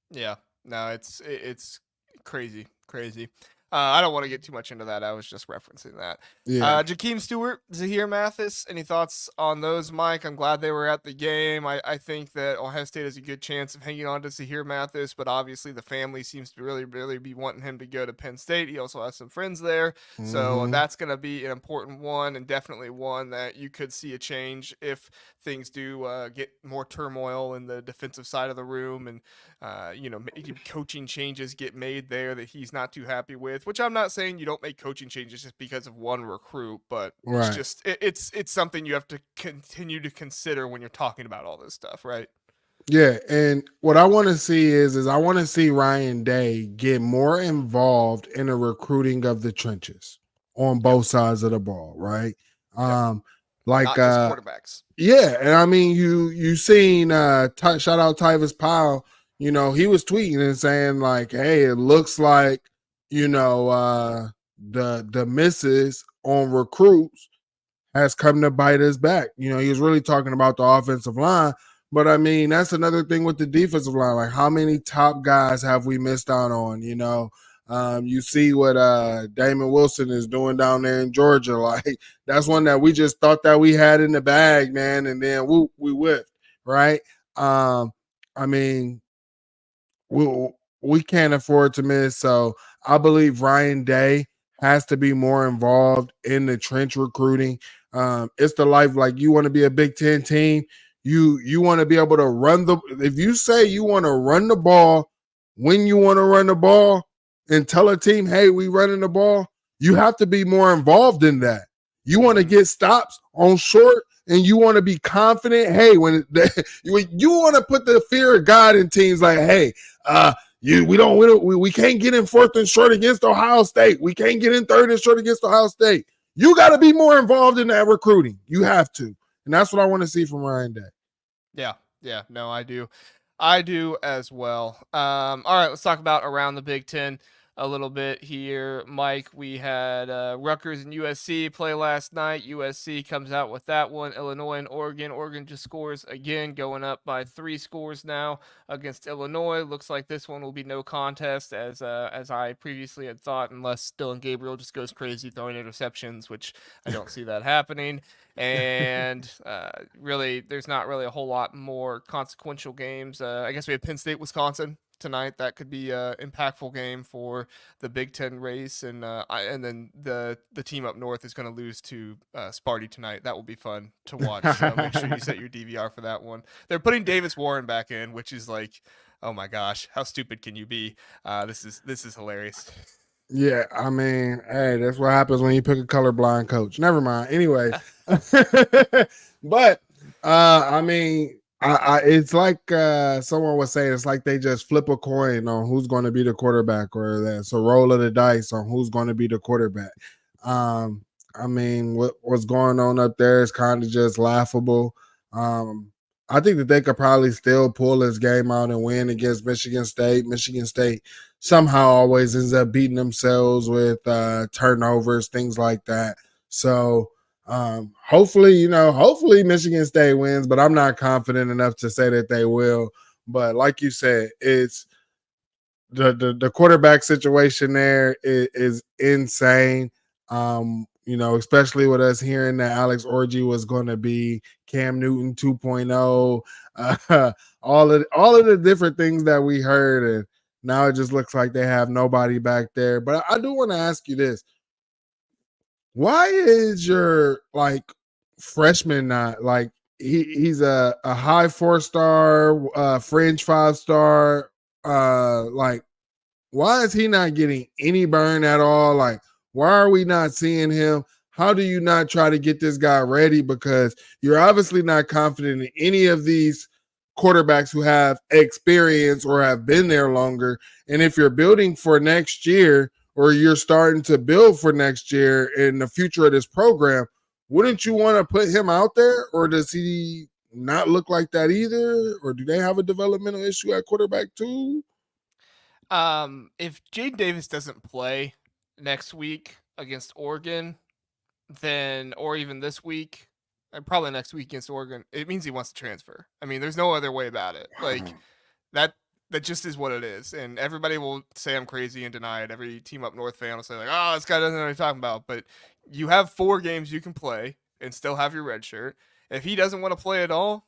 Yeah. No, it's crazy, crazy. I don't want to get too much into that. I was just referencing that. yeah. Jakeem Stewart, Zahir Mathis, any thoughts on those, Mike? I'm glad they were at the game. I think that Ohio State has a good chance of hanging on to Zahir Mathis, but obviously the family seems to really, really be wanting him to go to Penn State. He also has some friends there. So that's going to be an important one, and definitely one that you could see a change if things do get more turmoil in the defensive side of the room, and maybe coaching changes get made there that he's not too happy with. Which I'm not saying you don't make coaching changes just because of one recruit, but it's Right. just it's something you have to continue to consider when you're talking about all this stuff, right? Yeah, and what I want to see is I want to see Ryan Day get more involved in the recruiting of the trenches on Yep. both sides of the ball, right? Yep. Like Not just quarterbacks. yeah, and I mean you seen shout out Tyvis Powell, he was tweeting and saying like, hey, it looks like the misses on recruits has come to bite us back. He was really talking about the offensive line, but I mean, that's another thing with the defensive line. Like, how many top guys have we missed out on? You see what Damon Wilson is doing down there in Georgia. Like, that's one that we just thought that we had in the bag, man, and then we whiffed, right? I mean, we can't afford to miss. So I believe Ryan Day has to be more involved in the trench recruiting. It's the life. Like, you want to be a Big Ten team. You want to be able to run if you say you want to run the ball when you want to run the ball and tell a team, hey, we running the ball, you have to be more involved in that. You want to get stops on short and you want to be confident. Hey, you want to put the fear of God in teams like, hey, we can't get in fourth and short against Ohio State. We can't get in third and short against Ohio State. You got to be more involved in that recruiting. You have to. And that's what I want to see from Ryan Day. Yeah. Yeah. No, I do. I do as well. All right, let's talk about around the Big Ten a little bit here. Mike, we had Rutgers and USC play last night. USC comes out with that one. Illinois and Oregon. Oregon just scores again, going up by 3 scores now against Illinois. Looks like this one will be no contest, as I previously had thought, unless Dylan Gabriel just goes crazy throwing interceptions, which I don't see that happening. And really, there's not really a whole lot more consequential games. I guess we have Penn State, Wisconsin tonight. That could be an impactful game for the Big Ten race, and then the team up north is going to lose to Sparty tonight. That will be fun to watch. So make sure you set your DVR for that one. They're putting Davis Warren back in, which is like, oh my gosh, how stupid can you be? This is hilarious. Yeah, I mean, hey, that's what happens when you pick a colorblind coach. Never mind. Anyways, but I mean, it's like someone was saying, it's like they just flip a coin on who's going to be the quarterback, or that's a roll of the dice on who's going to be the quarterback. I mean, what's going on up there is kind of just laughable. I think that they could probably still pull this game out and win against Michigan State. Michigan State somehow always ends up beating themselves with turnovers, things like that. So hopefully Michigan State wins, but I'm not confident enough to say that they will. But like you said, it's the quarterback situation there is insane. Especially with us hearing that Alex Orji was going to be Cam Newton 2.0, all of the different things that we heard, and now it just looks like they have nobody back there. But I do want to ask you this: why is your freshman not he's a high 4-star, fringe 5-star, why is he not getting any burn at all? Why are we not seeing him? How do you not try to get this guy ready? Because you're obviously not confident in any of these quarterbacks who have experience or have been there longer. And if you're building for next year, or you're starting to build for next year in the future of this program, wouldn't you want to put him out there? Or does he not look like that either? Or do they have a developmental issue at quarterback too? If Jade Davis doesn't play next week against Oregon, then or even this week, probably next week against Oregon, it means he wants to transfer. I mean, there's no other way about it. That that just is what it is. And everybody will say I'm crazy and deny it. Every Team Up North fan will say "Oh, this guy doesn't know what he's talking about." But you have 4 games you can play and still have your red shirt. If he doesn't want to play at all,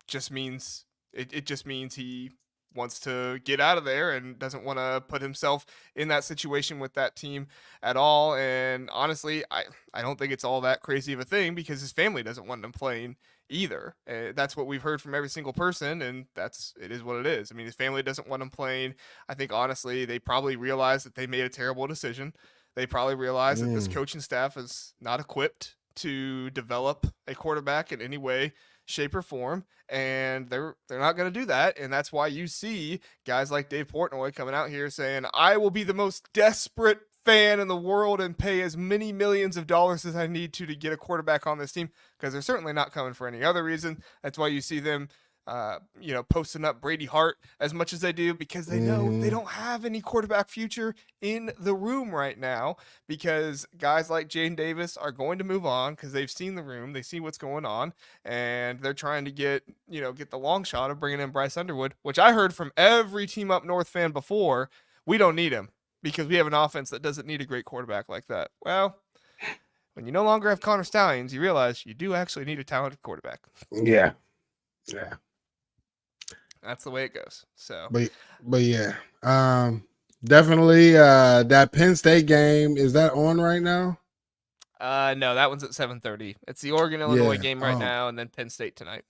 just means it just means he wants to get out of there and doesn't want to put himself in that situation with that team at all. And honestly, I don't think it's all that crazy of a thing because his family doesn't want him playing either. That's what we've heard from every single person, and it is what it is. I mean, his family doesn't want him playing. I think honestly, they probably realize that they made a terrible decision. They probably realize that this coaching staff is not equipped to develop a quarterback in any way, shape, or form, and they're not going to do that. And that's why you see guys like Dave Portnoy coming out here saying, I will be the most desperate fan in the world and pay as many millions of dollars as I need to get a quarterback on this team, because they're certainly not coming for any other reason. That's why you see them posting up Brady Hart as much as they do, because they know they don't have any quarterback future in the room right now, because guys like Jane Davis are going to move on because they've seen the room, they see what's going on, and they're trying to get the long shot of bringing in Bryce Underwood, which I heard from every Team Up North fan before, we don't need him because we have an offense that doesn't need a great quarterback like that. Well, when you no longer have Connor Stallions, you realize you do actually need a talented quarterback. Yeah. That's the way it goes. So, but yeah, definitely. That Penn State game, is that on right now? No, that one's at 7:30. It's the Oregon-Illinois game right now, and then Penn State tonight.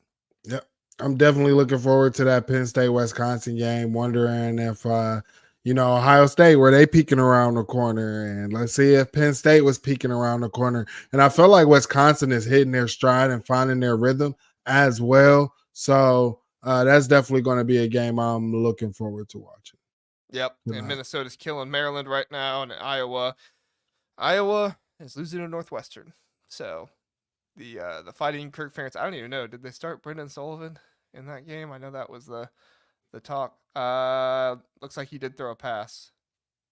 Yep, I'm definitely looking forward to that Penn State-Wisconsin game. Wondering if Ohio State, were they peeking around the corner, and let's see if Penn State was peeking around the corner. And I feel like Wisconsin is hitting their stride and finding their rhythm as well. So that's definitely going to be a game I'm looking forward to watching. Yep, and Minnesota's killing Maryland right now, and Iowa is losing to Northwestern. So the Fighting Kirk Ferentz, I don't even know, did they start Brendan Sullivan in that game? I know that was the talk. Looks like he did throw a pass,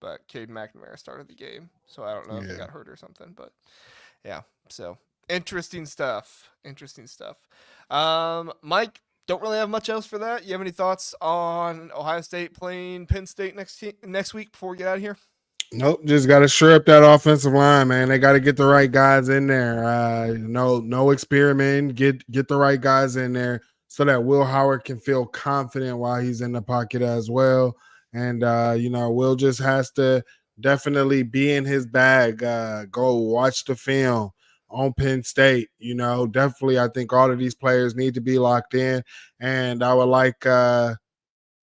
but Cade McNamara started the game, so I don't know if he got hurt or something. But yeah, so interesting stuff. Mike, don't really have much else for that. You have any thoughts on Ohio State playing Penn State next week before we get out of here? Nope, just got to shore up that offensive line, man. They got to get the right guys in there. No experiment. Get the right guys in there so that Will Howard can feel confident while he's in the pocket as well. And Will just has to definitely be in his bag. Go watch the film on Penn State. Definitely, I think all of these players need to be locked in, and I would like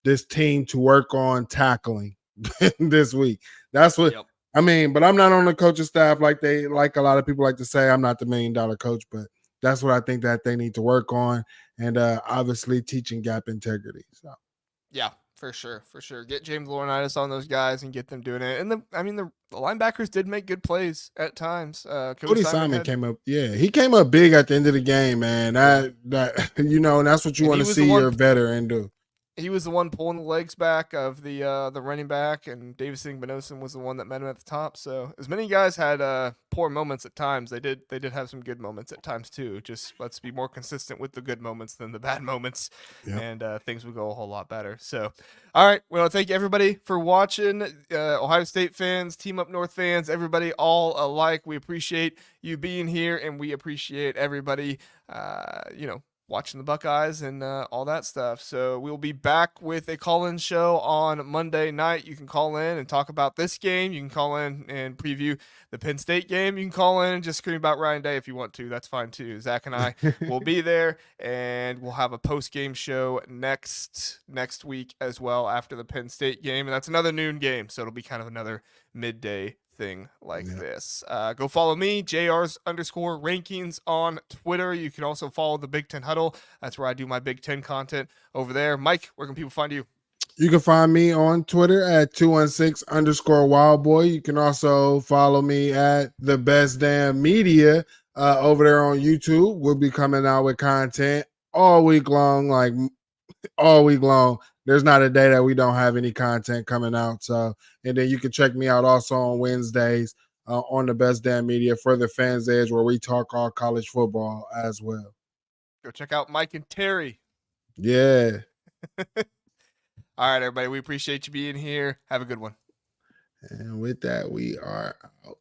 this team to work on tackling this week. That's what I mean, but I'm not on the coaching staff like a lot of people like to say. I'm not the $1 million coach, but that's what I think that they need to work on, and obviously teaching gap integrity. So yeah, for sure. Get James Laurinaitis on those guys and get them doing it. And the linebackers did make good plays at times. Cody Simon came up. Yeah, he came up big at the end of the game, man. And that's what you want to see your veteran do. He was the one pulling the legs back of the running back, and Davis Igbinosun was the one that met him at the top. So as many guys had poor moments at times, they did have some good moments at times too. Just let's be more consistent with the good moments than the bad moments, and things would go a whole lot better. So, all right, well, thank you everybody for watching. Ohio State fans, Team Up North fans, everybody all alike. We appreciate you being here, and we appreciate everybody, watching the Buckeyes and all that stuff. So we'll be back with a call-in show on Monday night. You can call in and talk about this game. You can call in and preview the Penn State game. You can call in and just scream about Ryan Day if you want to. That's fine too. Zach and I will be there, and we'll have a post-game show next week as well after the Penn State game. And that's another noon game, so it'll be kind of another midday thing like this. Go follow me, JR's_rankings on Twitter. You can also follow the Big Ten Huddle. That's where I do my Big Ten content over there. Mike, where can people find you? You can find me on Twitter at 216_wildboy. You can also follow me at the Best Damn Media over there on YouTube. We'll be coming out with content all week long, like all week long. There's not a day that we don't have any content coming out. So, and then you can check me out also on Wednesdays on the Best Damn Media for the Fans Edge, where we talk all college football as well. Go check out Mike and Terry. Yeah. All right, everybody. We appreciate you being here. Have a good one. And with that, we are out.